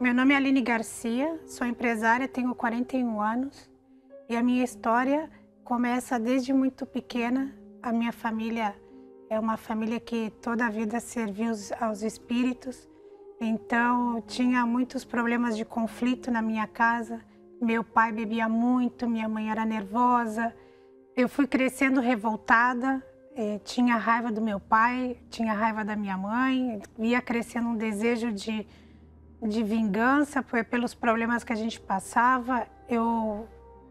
Meu nome é Aline Garcia, sou empresária, tenho 41 anos e a minha história começa desde muito pequena. A minha família é uma família que toda a vida serviu aos espíritos, então tinha muitos problemas de conflito na minha casa. Meu pai bebia muito, minha mãe era nervosa, eu fui crescendo revoltada, tinha raiva do meu pai, tinha raiva da minha mãe, ia crescendo um desejo de vingança pelos problemas que a gente passava. Eu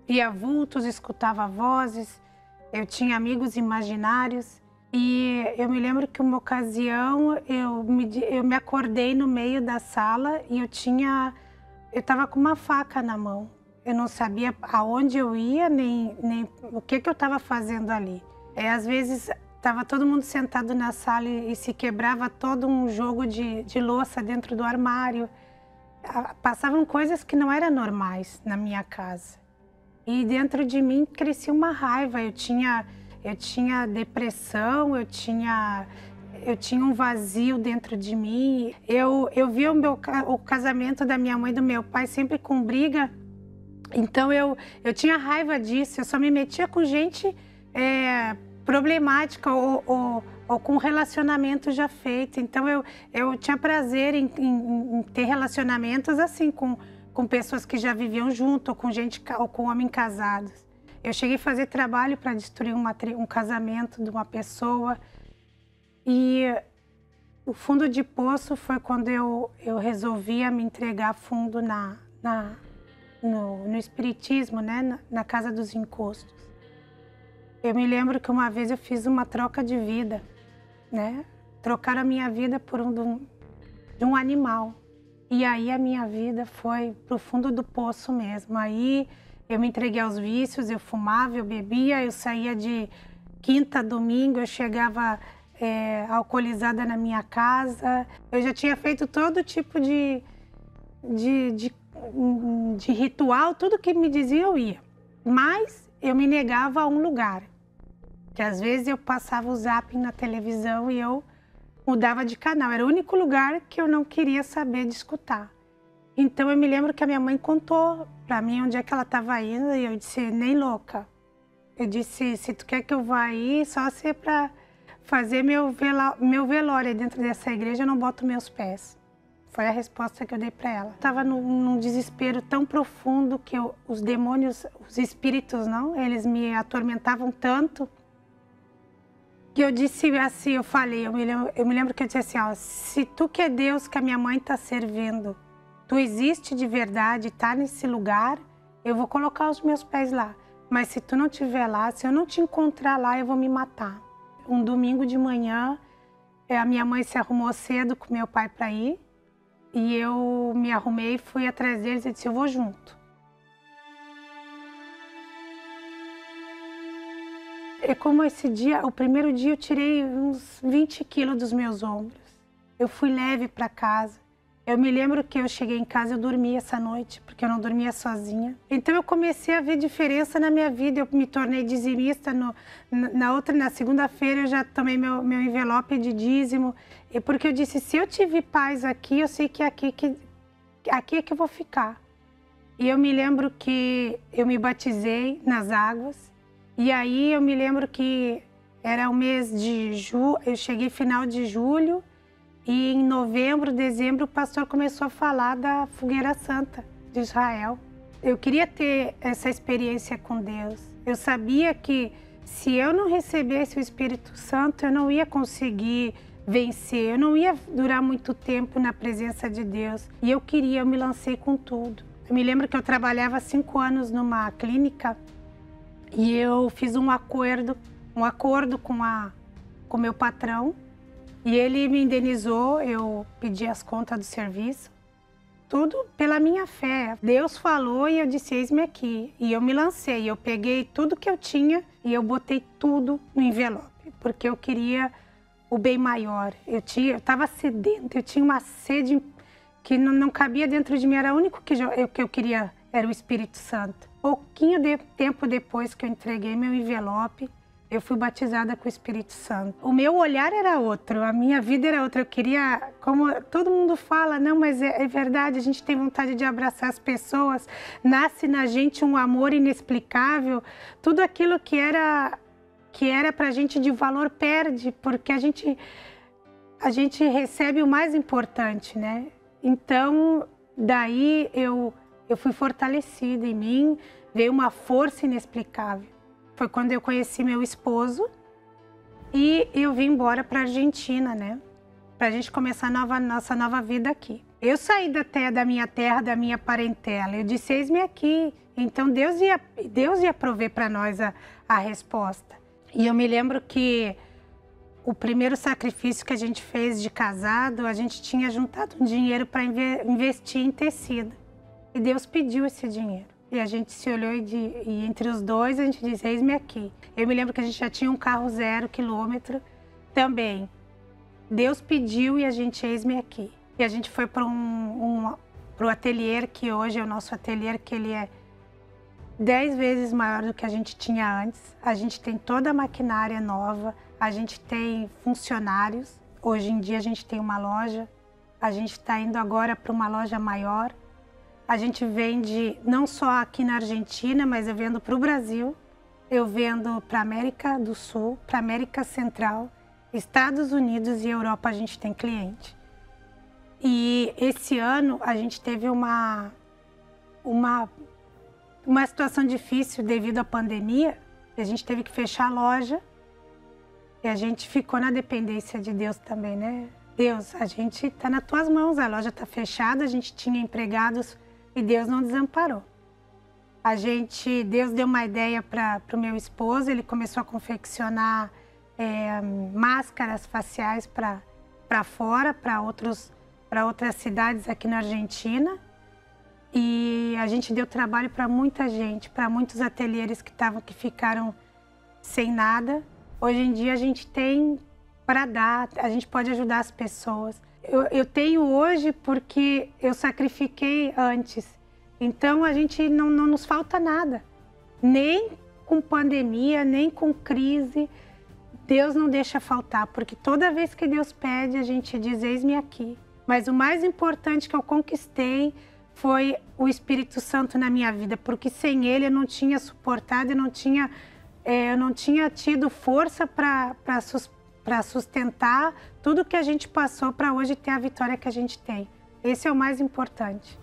via vultos, escutava vozes, eu tinha amigos imaginários. E eu me lembro que uma ocasião eu me acordei no meio da sala e eu estava com uma faca na mão. Eu não sabia aonde eu ia, nem o que eu estava fazendo ali. Às vezes estava todo mundo sentado na sala e se quebrava todo um jogo de louça dentro do armário. Passavam coisas que não eram normais na minha casa. E dentro de mim crescia uma raiva. Eu tinha depressão, eu tinha um vazio dentro de mim. Eu via o casamento da minha mãe e do meu pai sempre com briga. Então eu tinha raiva disso. Eu só me metia com gente problemática ou com relacionamento já feito. Então eu tinha prazer em ter relacionamentos assim com pessoas que já viviam junto, ou com homens casados. Eu cheguei a fazer trabalho para destruir um casamento de uma pessoa. E o fundo de poço foi quando eu resolvia me entregar fundo no espiritismo, né? Na casa dos encostos. Eu me lembro que uma vez eu fiz uma troca de vida, né? Trocaram a minha vida por de um animal. E aí a minha vida foi pro fundo do poço mesmo. Aí eu me entreguei aos vícios, eu fumava, eu bebia, eu saía de quinta a domingo, eu chegava alcoolizada na minha casa. Eu já tinha feito todo tipo de ritual, tudo que me dizia eu ia. Mas eu me negava a um lugar. Que às vezes eu passava o zapping na televisão e eu mudava de canal. Era o único lugar que eu não queria saber de escutar. Então eu me lembro que a minha mãe contou para mim onde é que ela estava indo e eu disse, nem louca. Eu disse, se tu quer que eu vá aí, só se é para fazer meu velório dentro dessa igreja, eu não boto meus pés. Foi a resposta que eu dei para ela. Estava num desespero tão profundo que os demônios, os espíritos, eles me atormentavam tanto que eu disse assim, eu me lembro que eu disse assim, ó, se tu que é Deus que a minha mãe está servindo, tu existe de verdade, tá nesse lugar, eu vou colocar os meus pés lá. Mas se tu não estiver lá, se eu não te encontrar lá, eu vou me matar. Um domingo de manhã, a minha mãe se arrumou cedo com meu pai para ir. E eu me arrumei, fui atrás deles e disse, eu vou junto. É como esse dia, o primeiro dia eu tirei uns 20 quilos dos meus ombros. Eu fui leve para casa. Eu me lembro que eu cheguei em casa, eu dormi essa noite, porque eu não dormia sozinha. Então eu comecei a ver diferença na minha vida. Eu me tornei dizimista. Na segunda-feira eu já tomei meu envelope de dízimo. Porque eu disse, se eu tive paz aqui, eu sei que aqui é que eu vou ficar. E eu me lembro que eu me batizei nas águas. E aí eu me lembro que era o mês de julho, eu cheguei final de julho. E em novembro, dezembro, o pastor começou a falar da Fogueira Santa de Israel. Eu queria ter essa experiência com Deus. Eu sabia que se eu não recebesse o Espírito Santo, eu não ia conseguir vencer. Eu não ia durar muito tempo na presença de Deus. E eu me lancei com tudo. Eu me lembro que eu trabalhava 5 anos numa clínica e eu fiz um acordo com meu patrão. E ele me indenizou, eu pedi as contas do serviço, tudo pela minha fé. Deus falou e eu disse, eis-me aqui. E eu me lancei, eu peguei tudo que eu tinha e eu botei tudo no envelope, porque eu queria o bem maior. Eu estava sedenta, eu tinha uma sede que não cabia dentro de mim, era o único que eu queria, era o Espírito Santo. Pouquinho de tempo depois que eu entreguei meu envelope, eu fui batizada com o Espírito Santo. O meu olhar era outro, a minha vida era outra. Eu queria, como todo mundo fala, não, mas é verdade, a gente tem vontade de abraçar as pessoas, nasce na gente um amor inexplicável. Tudo aquilo que era pra gente de valor perde, porque a gente recebe o mais importante, né? Então, daí eu fui fortalecida em mim, veio uma força inexplicável. Foi quando eu conheci meu esposo e eu vim embora para a Argentina, né? Para a gente começar nossa nova vida aqui. Eu saí da minha terra, da minha parentela. Eu disse, eis-me aqui. Então Deus ia prover para nós a resposta. E eu me lembro que o primeiro sacrifício que a gente fez de casado, a gente tinha juntado um dinheiro para investir em tecido. E Deus pediu esse dinheiro. E a gente se olhou e entre os dois a gente disse, eis-me aqui. Eu me lembro que a gente já tinha um carro 0 quilômetro também. Deus pediu e a gente, eis-me aqui. E a gente foi para o ateliê, que hoje é o nosso ateliê, que ele é 10 vezes maior do que a gente tinha antes. A gente tem toda a maquinária nova, a gente tem funcionários. Hoje em dia a gente tem uma loja, a gente está indo agora para uma loja maior. A gente vende não só aqui na Argentina, mas eu vendo para o Brasil, eu vendo para a América do Sul, para a América Central, Estados Unidos e Europa a gente tem cliente. E esse ano a gente teve uma situação difícil devido à pandemia, a gente teve que fechar a loja e a gente ficou na dependência de Deus também, né? Deus, a gente está nas tuas mãos, a loja está fechada, a gente tinha empregados e Deus não desamparou. Deus deu uma ideia para o meu esposo, ele começou a confeccionar máscaras faciais para fora, para outras cidades aqui na Argentina. E a gente deu trabalho para muita gente, para muitos ateliês que ficaram sem nada. Hoje em dia a gente tem para dar, a gente pode ajudar as pessoas. Eu tenho hoje porque eu sacrifiquei antes. Então a gente não nos falta nada. Nem com pandemia, nem com crise. Deus não deixa faltar, porque toda vez que Deus pede, a gente diz, eis-me aqui. Mas o mais importante que eu conquistei foi o Espírito Santo na minha vida, porque sem ele eu não tinha suportado, eu não tinha tido força para sustentar tudo que a gente passou para hoje ter a vitória que a gente tem. Esse é o mais importante.